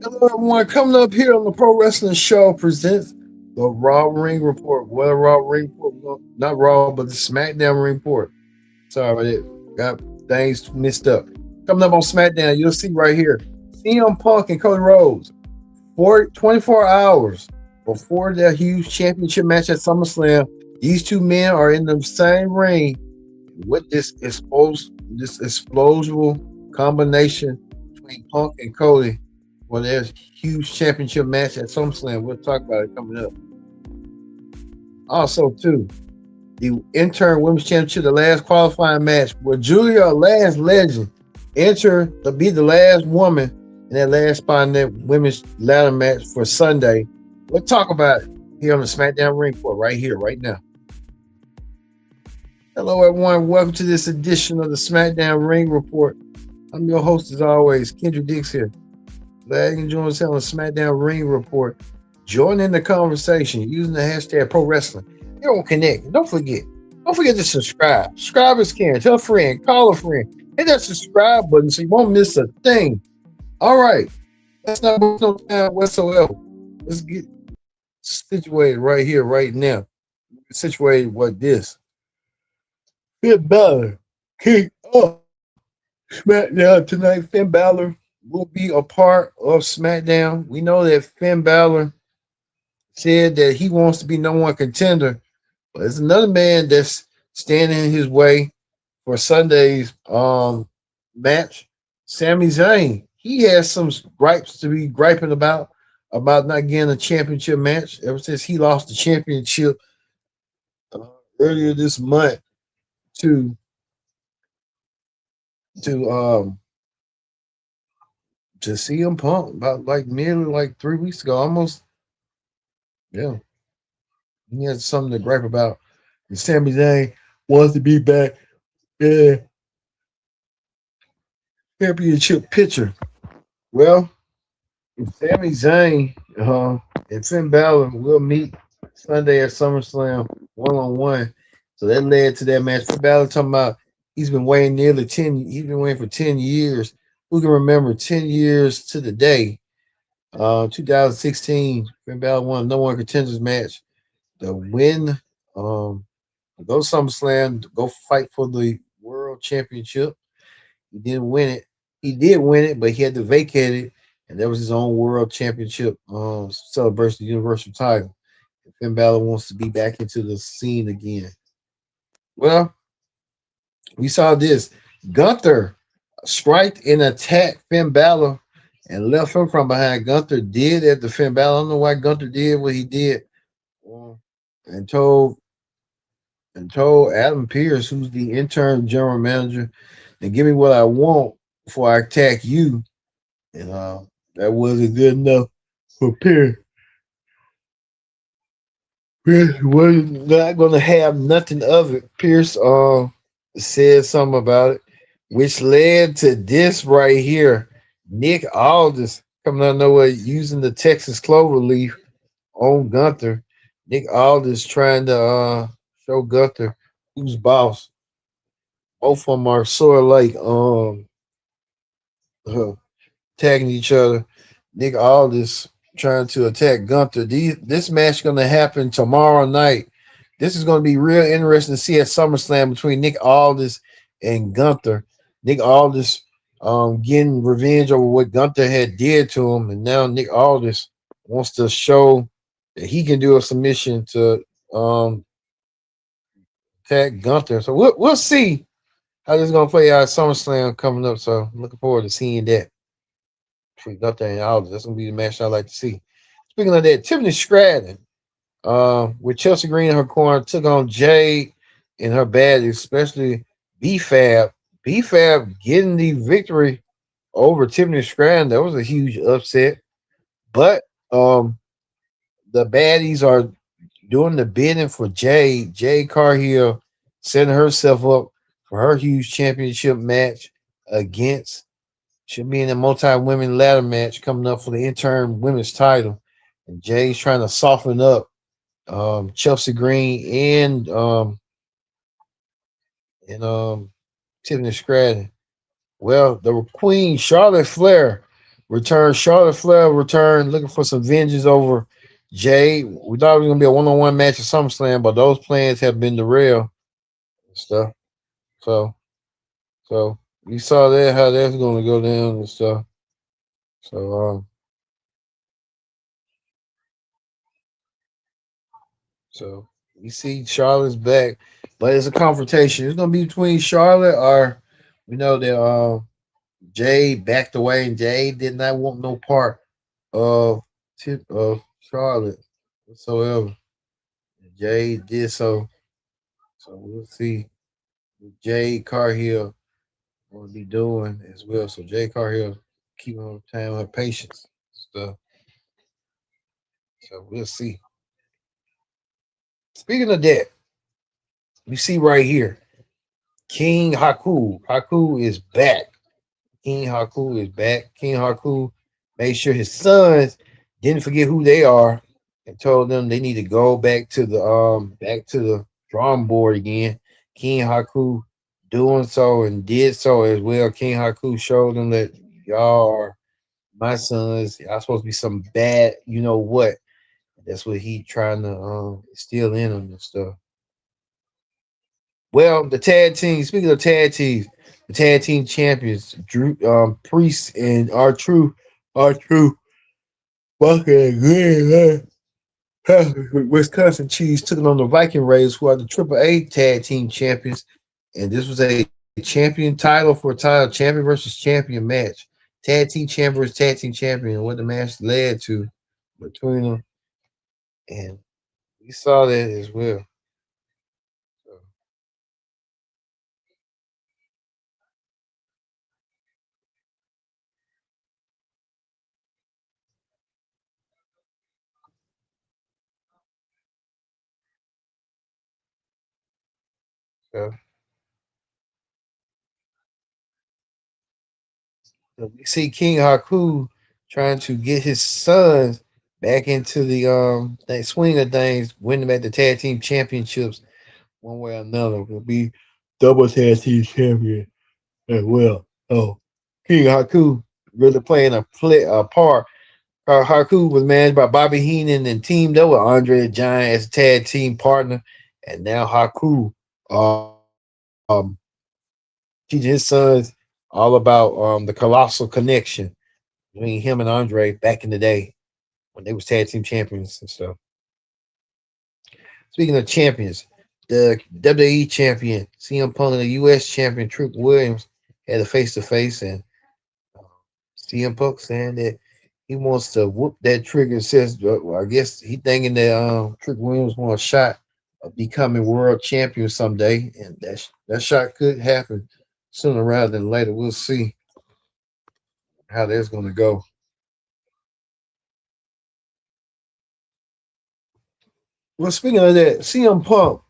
Hello, everyone. Coming up here on the Pro Wrestling Show presents the Raw Ring Report. What a Raw Ring Report? Well, not Raw, but the SmackDown Ring Report. Sorry about it. Got things mixed up. Coming up on SmackDown, you'll see right here CM Punk and Cody Rhodes. 24 hours before their huge championship match at SummerSlam, these two men are in the same ring with this explosive combination between Punk and Cody for their huge championship match at SummerSlam. We'll talk about it coming up. Also, too, the intern women's championship, the last qualifying match, where Julia, last legend, entered to be the last woman in that last spot in that women's ladder match for Sunday. We'll talk about it here on the SmackDown Ring Report right here, right now. Hello, everyone. Welcome to this edition of the SmackDown Ring Report. I'm your host, as always, Kendrick Dix here. Glad you can join us here on the SmackDown Ring Report. Join in the conversation using the hashtag Pro Wrestling. You're on Connect. Don't forget to subscribe. Subscribers can. Tell a friend. Call a friend. Hit that subscribe button so you won't miss a thing. All right. Let's not waste no time whatsoever. Let's get situated right here, right now. Situated with this. Finn Balor kick off SmackDown tonight. Finn Balor will be a part of SmackDown. We know that Finn Balor said that he wants to be number one contender, but there's another man that's standing in his way for Sunday's match. Sami Zayn. He has some gripes to be griping about not getting a championship match ever since he lost the championship earlier this month to CM Punk about nearly 3 weeks ago, almost. Yeah, he had something to gripe about. And Sami Zayn wants to be back in championship picture. Well, Sami Zayn and Finn Balor will meet Sunday at SummerSlam 1-on-1. So that led to that match. Finn Balor talking about he's been waiting nearly 10. He's been waiting for 10 years. Who can remember 10 years to the day? 2016, Finn Balor won the number one contenders match. The win, go SummerSlam, go fight for the world championship. He didn't win it. He did win it, but he had to vacate it, and that was his own world championship celebration, the universal title. And Finn Balor wants to be back into the scene again. Well, we saw this. Gunther striked and attacked Finn Balor and left him from behind. Gunther did at the Finn Balor. I don't know why Gunther did what he did, and told Adam Pearce, who's the interim general manager, to give me what I want before I attack you. And that wasn't good enough for Pearce. Pierce was not going to have nothing of it. Pierce said something about it, which led to this right here. Nick Aldis coming out of nowhere using the Texas cloverleaf on Gunther. Nick Aldis trying to show Gunther who's boss. Both of them are sort of like tagging each other. Nick Aldis trying to attack Gunther. This match going to happen tomorrow night. This is going to be real interesting to see at SummerSlam between Nick Aldis and Gunther. Nick Aldis getting revenge over what Gunther had did to him, and now Nick Aldis wants to show that he can do a submission to attack Gunther. So we'll see how this is going to play out at SummerSlam coming up. So I'm looking forward to seeing that between Gunther and Aldis. That's going to be the match I like to see. Speaking of that, Tiffany Stratton, with Chelsea Green in her corner, took on Jade in her bad, especially B-Fab. B-Fab getting the victory over Tiffany Stratton. That was a huge upset. But the baddies are doing the bidding for Jade. Jade Cargill setting herself up for her huge championship match against, should be in a multi-women ladder match coming up for the interim women's title. And Jay's trying to soften up Chelsea Green and Tiffany Stratton. Well, the Queen Charlotte Flair return. Charlotte Flair return, looking for some vengeance over Jay. We thought it was gonna be a one-on-one match at SummerSlam, but those plans have been derailed and stuff. So, so we saw that how that's gonna go down and stuff. So, so we see Charlotte's back, but it's a confrontation. It's gonna be between Charlotte or we know that Jay backed away, and Jay did not want no part of of Charlotte whatsoever. Jay did so. So we'll see what Jay Carhill will be doing as well. So Jay Carhill keeping on time with patience stuff. So we'll see. Speaking of that, we see right here King Haku. Haku is back. King Haku is back. King Haku made sure his sons didn't forget who they are and told them they need to go back to the drawing board again. King Haku doing so and did so as well. King Haku showed them that y'all are my sons. Y'all supposed to be some bad, you know what. That's what he trying to instill in them and stuff. Well, the tag team. Speaking of tag teams, the tag team champions, Drew Priest and R True, fucking good. Wisconsin Cheese took it on the Viking Raiders, who are the AAA tag team champions, and this was a champion title for a title, champion versus champion match. Tag team champion, what the match led to between them, and we saw that as well. So, so So we see King Haku trying to get his sons back into the swing of things, winning back the tag team championships one way or another. Will be double tag team champion as well. So King Haku really playing a part. Haku was managed by Bobby Heenan and teamed up with Andre the Giant as a tag team partner, and now Haku teaching his sons all about the colossal connection between him and Andre back in the day when they was tag team champions and stuff. Speaking of champions, the WWE champion, CM Punk, and the US champion, Trick Williams, had a face to face, and uh, CM Punk saying that he wants to whoop that Trick and says, well, I guess he thinking that Trick Williams wants a shot of becoming world champion someday, and that shot could happen sooner rather than later. We'll see how that's going to go. Well, speaking of that, CM Punk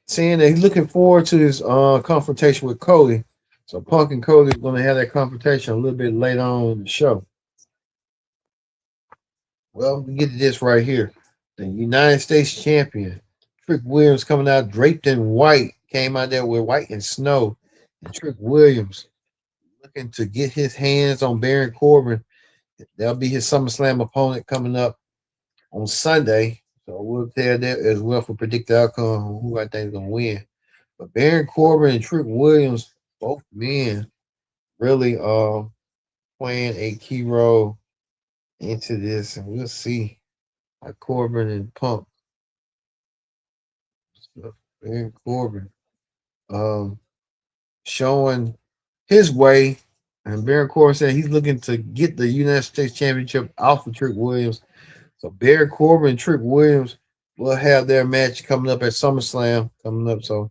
saying that he's looking forward to his confrontation with Cody. So Punk and Cody are going to have that confrontation a little bit later on in the show. Well, we get to this right here. The United States champion, Trick Williams, coming out draped in white, came out there with white and snow. And Trick Williams looking to get his hands on Baron Corbin. That'll be his SummerSlam opponent coming up on Sunday. So we'll tell that as well for predict the outcome of who I think is going to win. But Baron Corbin and Trick Williams, both men, really playing a key role into this, and we'll see how Corbin and Punk. Baron Corbin um showing his way, and Baron Corbin said he's looking to get the United States Championship off of Trick Williams. So Baron Corbin and Trick Williams will have their match coming up at SummerSlam coming up. So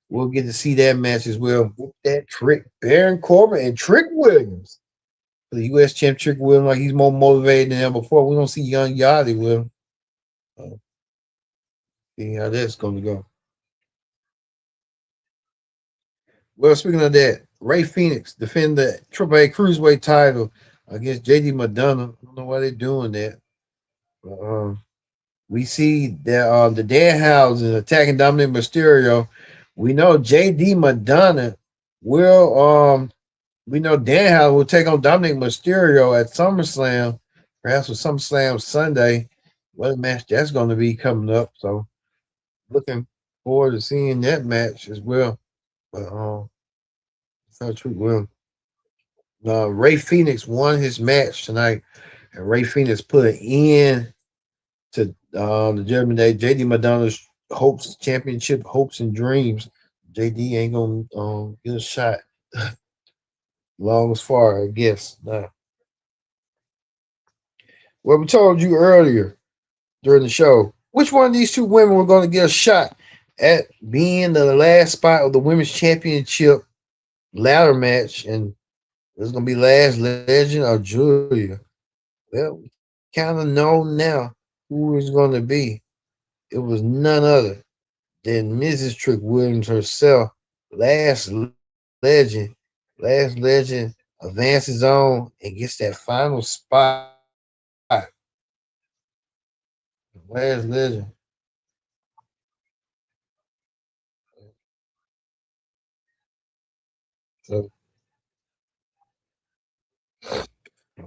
we'll get to see that match as well. Whoop that Trick, Baron Corbin and Trick Williams. The U.S. champ Trick Williams, like he's more motivated than ever before. We don't see young Yachty with him. See how that's going to go. Well, speaking of that, Ray Phoenix defend the AAA Cruiserweight title against JD Madonna. I don't know why they're doing that. But, we see that the Danhausen attacking Dominic Mysterio. We know JD Madonna will We know Danhausen will take on Dominic Mysterio at SummerSlam, perhaps with SummerSlam Sunday. What a match that's going to be coming up. So looking forward to seeing that match as well. But not true. Well, Ray Phoenix won his match tonight, and Ray Phoenix put an end to the Judgment Day. JD Madonna's hopes, championship hopes and dreams. JD ain't gonna get a shot. Long as far, I guess. Nah. Well, we told you earlier during the show which one of these two women were going to get a shot at being the last spot of the women's championship ladder match, and it's going to be Last Legend or Julia. Well, kind of know now who it's going to be. It was none other than Mrs. Trick Williams herself. Legend, Last Legend advances on and gets that final spot. Last Legend. So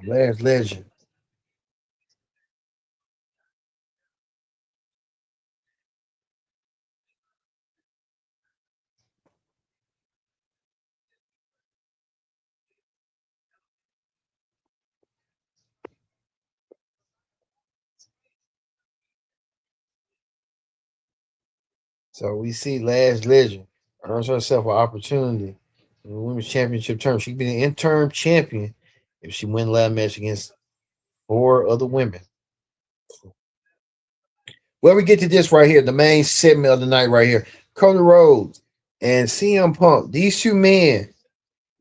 Last Legend. So we see Last Legend earns herself an opportunity in the women's championship term. She can be the interim champion if she win the ladder match against four other women. Well, we get to this right here, the main segment of the night right here. Cody Rhodes and CM Punk. These two men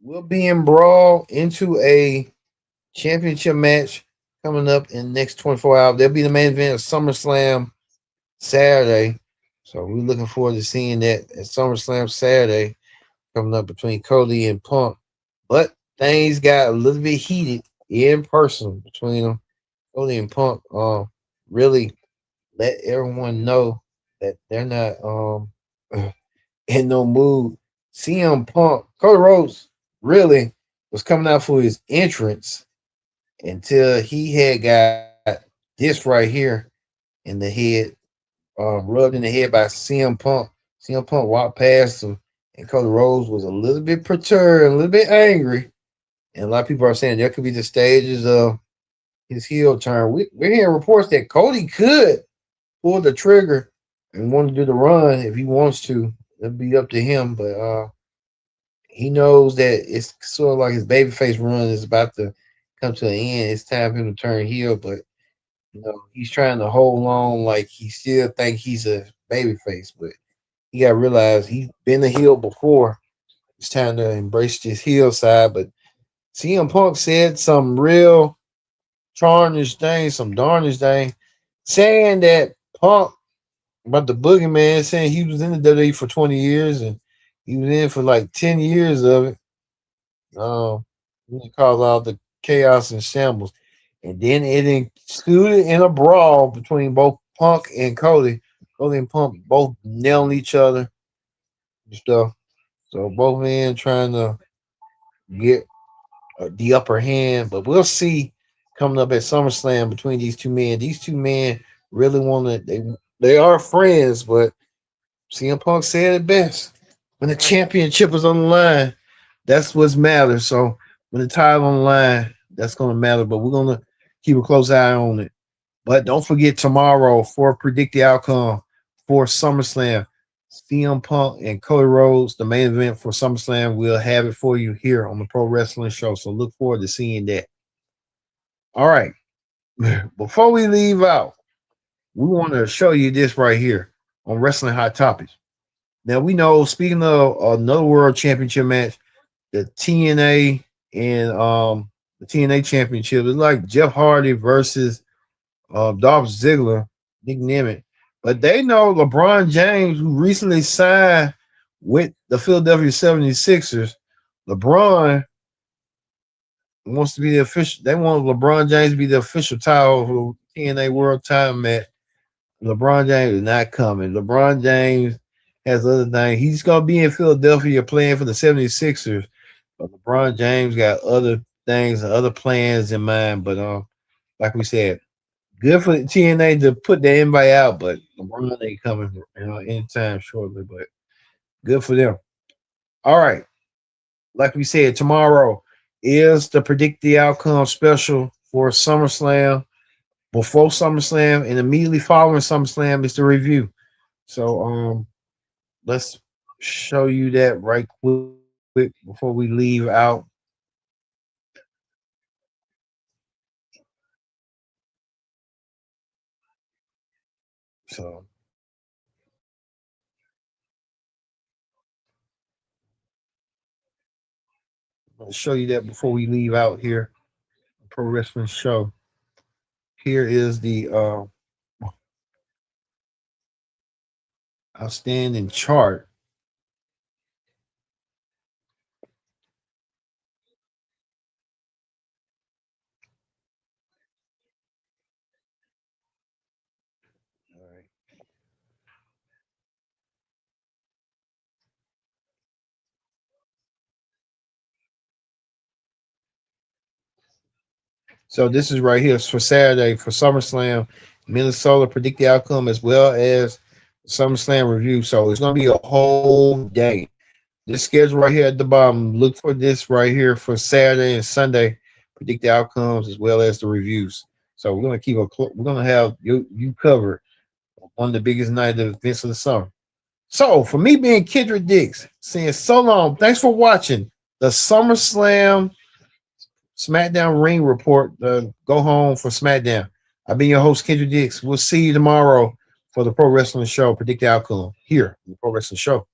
will be in Brawl into a championship match coming up in the next 24 hours. They'll be the main event of SummerSlam Saturday. So we're looking forward to seeing that at SummerSlam Saturday coming up between Cody and Punk. But things got a little bit heated in person between them. Cody and Punk really let everyone know that they're not in no mood. CM Punk, Cody Rhodes really was coming out for his entrance until he had got this right here in the head, rubbed in the head by CM Punk. CM Punk walked past him, and Cody Rhodes was a little bit perturbed, a little bit angry. And a lot of people are saying there could be the stages of his heel turn. We're hearing reports that Cody could pull the trigger and want to do the run if he wants to. It'll be up to him, but he knows that it's sort of like his babyface run is about to come to an end. It's time for him to turn heel, but he's trying to hold on like he still think he's a babyface, but he got to realize he's been a heel before. It's time to embrace this heel side. But CM Punk said some real tarnished thing, some darnish thing, saying that Punk about the Boogeyman, saying he was in the WWE for 20 years and he was in for like 10 years of it. He caused all the chaos and shambles. And then it included in a brawl between both Punk and Cody. Cody and Punk both nailing each other and stuff. So both men trying to get the upper hand. But we'll see coming up at SummerSlam between these two men. These two men really want to. They are friends, but CM Punk said it best. When the championship is on the line, that's what's matters. So when the title on the line, that's going to matter. But we're going to keep a close eye on it. But don't forget tomorrow for predict the outcome for SummerSlam. CM Punk and Cody Rhodes, the main event for SummerSlam. We'll have it for you here on the Pro Wrestling Show. So look forward to seeing that. All right. Before we leave out, we want to show you this right here on Wrestling Hot Topics. Now we know, speaking of another World Championship match, the TNA and the TNA Championship is like Jeff Hardy versus Dolph Ziggler, Nick Nemeth. But they know LeBron James, who recently signed with the Philadelphia 76ers. LeBron wants to be the official. They want LeBron James to be the official title for TNA World Title match. LeBron James is not coming. LeBron James has other things. He's going to be in Philadelphia playing for the 76ers. But LeBron James got other things and other plans in mind. But like we said, good for the TNA to put the invite out, but LeBron ain't coming, anytime shortly. But good for them. All right, like we said, tomorrow is the predict the outcome special for SummerSlam. Before SummerSlam and immediately following SummerSlam is the review. So let's show you that right quick before we leave out. So I'll show you that before we leave out here. Pro Wrestling Show. Here is the outstanding chart. All right. So this is right here for Saturday for SummerSlam, Minnesota. Predict the outcome as well as SummerSlam review. So it's going to be a whole day. This schedule right here at the bottom. Look for this right here for Saturday and Sunday. Predict the outcomes as well as the reviews. So we're going to we're going to have you covered one of the biggest night events of the summer. So for me being Kendrick Dix, saying so long. Thanks for watching the SummerSlam SmackDown Ring Report. Go home for SmackDown. I've been your host, Kendrick Dix. We'll see you tomorrow for the Pro Wrestling Show. Predict the outcome here on the Pro Wrestling Show.